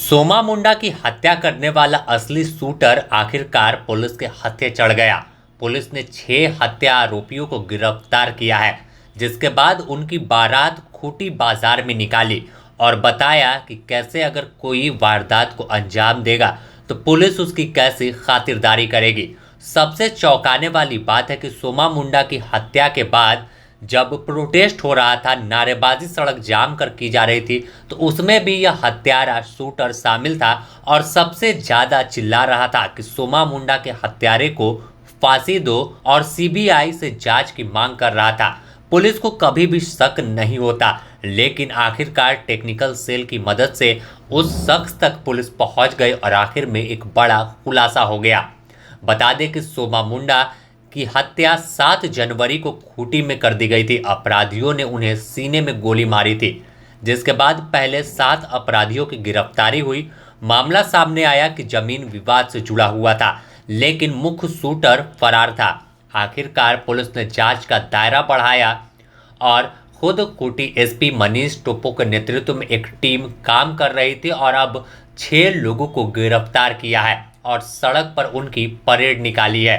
सोमा मुंडा की हत्या करने वाला असली शूटर आखिरकार पुलिस के हत्थे चढ़ गया। पुलिस ने 6 हत्या आरोपियों को गिरफ्तार किया है, जिसके बाद उनकी बारात खूंटी बाजार में निकाली और बताया कि कैसे अगर कोई वारदात को अंजाम देगा तो पुलिस उसकी कैसी खातिरदारी करेगी। सबसे चौंकाने वाली बात है कि सोमा मुंडा की हत्या के बाद जब प्रोटेस्ट हो रहा था, नारेबाजी सड़क जाम कर की जा रही थी, तो उसमें भी यह हत्यारा शूटर शामिल था और सबसे ज्यादा चिल्ला रहा था कि सोमा मुंडा के हत्यारे को फांसी दो और सीबीआई से जांच की मांग कर रहा था। पुलिस को कभी भी शक नहीं होता, लेकिन आखिरकार टेक्निकल सेल की मदद से उस शख्स तक पुलिस पहुंच गई और आखिर में एक बड़ा खुलासा हो गया। बता दें कि सोमा मुंडा की हत्या 7 जनवरी को खूंटी में कर दी गई थी। अपराधियों ने उन्हें सीने में गोली मारी थी, जिसके बाद पहले 7 अपराधियों की गिरफ्तारी हुई। मामला सामने आया कि जमीन विवाद से जुड़ा हुआ था, लेकिन मुख्य शूटर फरार था। आखिरकार पुलिस ने जांच का दायरा बढ़ाया और खुद खूंटी एसपी मनीष टोप्पो के नेतृत्व में एक टीम काम कर रही थी और अब 6 लोगों को गिरफ्तार किया है और सड़क पर उनकी परेड निकाली है।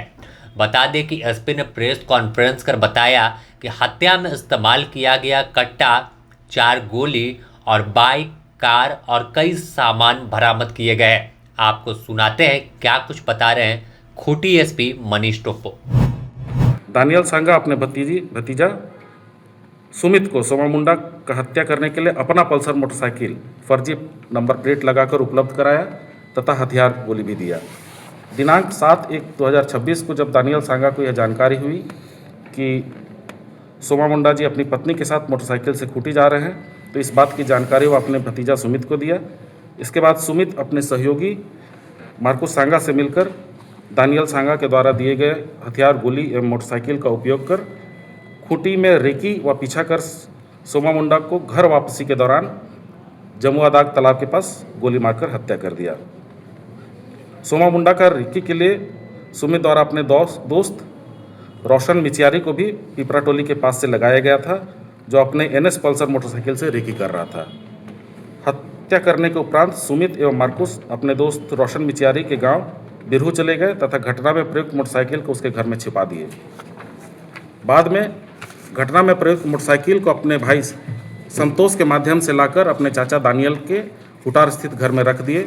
बता दें कि एसपी ने प्रेस कॉन्फ्रेंस कर बताया कि हत्या में इस्तेमाल किया गया कट्टा, 4 गोली और बाइक, कार और कई सामान बरामद किए गए। आपको सुनाते हैं क्या कुछ बता रहे हैं खूंटी एसपी मनीष टोप्पो। दानियल सांगा अपने भतीजा सुमित को सोमा मुंडा का हत्या करने के लिए अपना पल्सर मोटरसाइकिल फर्जी नंबर प्लेट लगाकर उपलब्ध कराया तथा हथियार गोली भी दिया। दिनांक 7/1/2026 को जब दानियल सांगा को यह जानकारी हुई कि सोमा मुंडा जी अपनी पत्नी के साथ मोटरसाइकिल से खूंटी जा रहे हैं, तो इस बात की जानकारी वो अपने भतीजा सुमित को दिया। इसके बाद सुमित अपने सहयोगी मार्कुस सांगा से मिलकर दानियल सांगा के द्वारा दिए गए हथियार, गोली एवं मोटरसाइकिल का उपयोग कर खूंटी में रेकी व पीछा कर सोमा मुंडा को घर वापसी के दौरान जमुआ दाग तालाब के पास गोली मारकर हत्या कर दिया। सोमा मुंडा का रेकी के लिए सुमित द्वारा अपने दोस्त रोशन मिचियारी को भी पिपरा टोली के पास से लगाया गया था, जो अपने एनएस पल्सर मोटरसाइकिल से रेकी कर रहा था। हत्या करने के उपरांत सुमित एवं मार्कुस अपने दोस्त रोशन मिचियारी के गांव बिरहू चले गए तथा घटना में प्रयुक्त मोटरसाइकिल को उसके घर में छिपा दिए। बाद में घटना में प्रयुक्त मोटरसाइकिल को अपने भाई संतोष के माध्यम से लाकर अपने चाचा दानियल के हुटार स्थित घर में रख दिए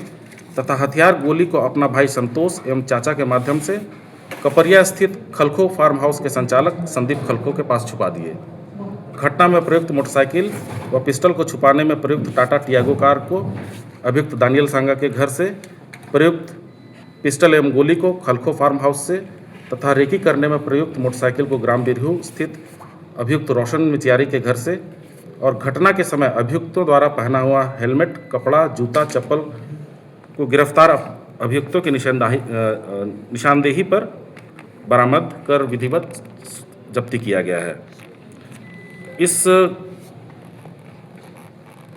तथा हथियार, गोली को अपना भाई संतोष एवं चाचा के माध्यम से कपरिया स्थित खलखो फार्म हाउस के संचालक संदीप खलखो के पास छुपा दिए। घटना में प्रयुक्त मोटरसाइकिल व पिस्टल को छुपाने में प्रयुक्त टाटा टियागो कार को अभियुक्त दानियल सांगा के घर से, प्रयुक्त पिस्टल एवं गोली को खलखो फार्म हाउस से तथा रेकी करने में प्रयुक्त मोटरसाइकिल को ग्राम बिरहू स्थित अभियुक्त रोशन मिचियारी के घर से, और घटना के समय अभियुक्तों द्वारा पहना हुआ हेलमेट, कपड़ा, जूता, चप्पल को गिरफ्तार अभियुक्तों की निशानदेही पर बरामद कर विधिवत जब्ती किया गया है। इस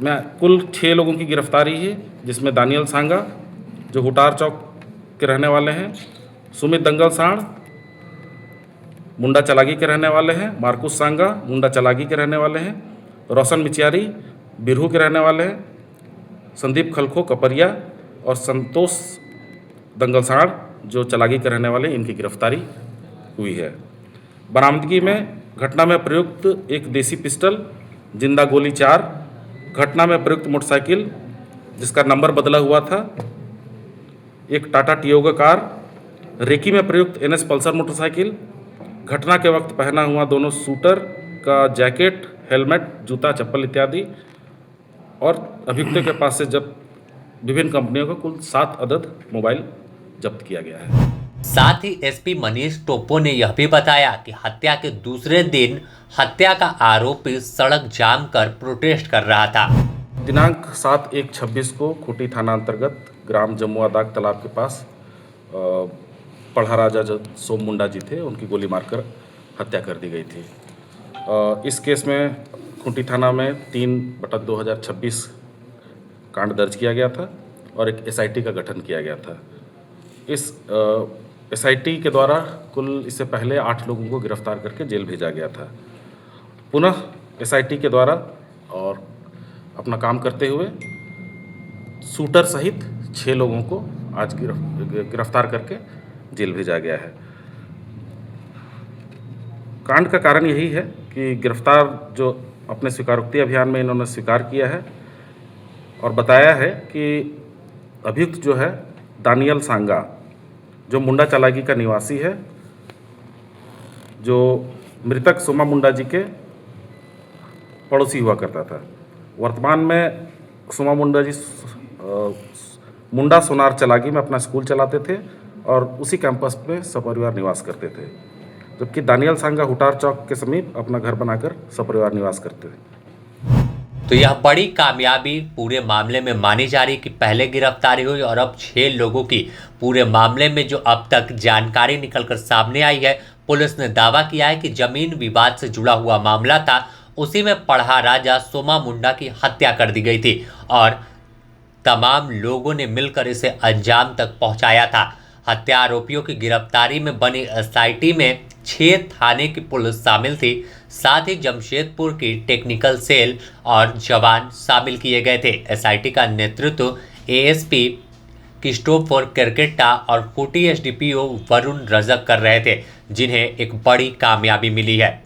में कुल 6 लोगों की गिरफ्तारी है, जिसमें दानियल सांगा जो हुटार चौक के रहने वाले हैं, सुमित दंगल सांड मुंडा चलागी के रहने वाले हैं, मार्कुस सांगा मुंडा चलागी के रहने वाले हैं, रोशन मिचियारी बिरहू के रहने वाले हैं, संदीप खलखो कपरिया और संतोष दंगलसाड़ जो चलागी के रहने वाले, इनकी गिरफ्तारी हुई है। बरामदगी में घटना में प्रयुक्त एक देसी पिस्टल, जिंदा गोली 4, घटना में प्रयुक्त मोटरसाइकिल जिसका नंबर बदला हुआ था, एक टाटा टियागो कार, रेकी में प्रयुक्त एनएस पल्सर मोटरसाइकिल, घटना के वक्त पहना हुआ दोनों शूटर का जैकेट, हेलमेट, जूता, चप्पल इत्यादि, और अभियुक्तों के पास से जब विभिन्न कंपनियों का कुल 7 अदद मोबाइल जब्त किया गया है। साथ ही एसपी मनीष टोप्पो ने यह भी बताया कि हत्या के दूसरे दिन हत्या का आरोपी सड़क जाम कर प्रोटेस्ट कर रहा था। दिनांक 7/1/26 को खूंटी थाना अंतर्गत ग्राम जमुआ दाग तालाब के पास पढ़ा राजा जो सोम मुंडा जी थे, उनकी गोली मारकर हत्या कर दी गई थी। इस केस में खूंटी थाना में 3/2026 कांड दर्ज किया गया था और एक एसआईटी का गठन किया गया था। इस एसआईटी के द्वारा कुल इससे पहले 8 लोगों को गिरफ्तार करके जेल भेजा गया था। पुनः एसआईटी के द्वारा और अपना काम करते हुए शूटर सहित 6 लोगों को आज गिरफ्तार करके जेल भेजा गया है। कांड का कारण यही है कि गिरफ्तार जो अपने स्वीकारोक्ति अभियान में इन्होंने स्वीकार किया है और बताया है कि अभियुक्त जो है दानियल सांगा, जो मुंडा चालागी का निवासी है, जो मृतक सोमा मुंडा जी के पड़ोसी हुआ करता था। वर्तमान में सोमा मुंडा जी मुंडा सोनार चलागी में अपना स्कूल चलाते थे और उसी कैंपस में सपरिवार निवास करते थे, जबकि दानियल सांगा हुटार चौक के समीप अपना घर बनाकर सपरिवार निवास करते थे। तो यह बड़ी कामयाबी पूरे मामले में मानी जा रही कि पहले गिरफ्तारी हुई और अब 6 लोगों की पूरे मामले में जो अब तक जानकारी निकलकर सामने आई है। पुलिस ने दावा किया है कि जमीन विवाद से जुड़ा हुआ मामला था, उसी में पढ़ा राजा सोमा मुंडा की हत्या कर दी गई थी और तमाम लोगों ने मिलकर इसे अंजाम तक पहुंचाया था। हत्या आरोपियों की गिरफ्तारी में बनी एसआईटी में 6 थाने की पुलिस शामिल थी, साथ ही जमशेदपुर की टेक्निकल सेल और जवान शामिल किए गए थे। एसआईटी का नेतृत्व एएसपी क्रिस्टोफर केरकेट्टा और खूंटी एसडीपीओ वरुण रजक कर रहे थे, जिन्हें एक बड़ी कामयाबी मिली है।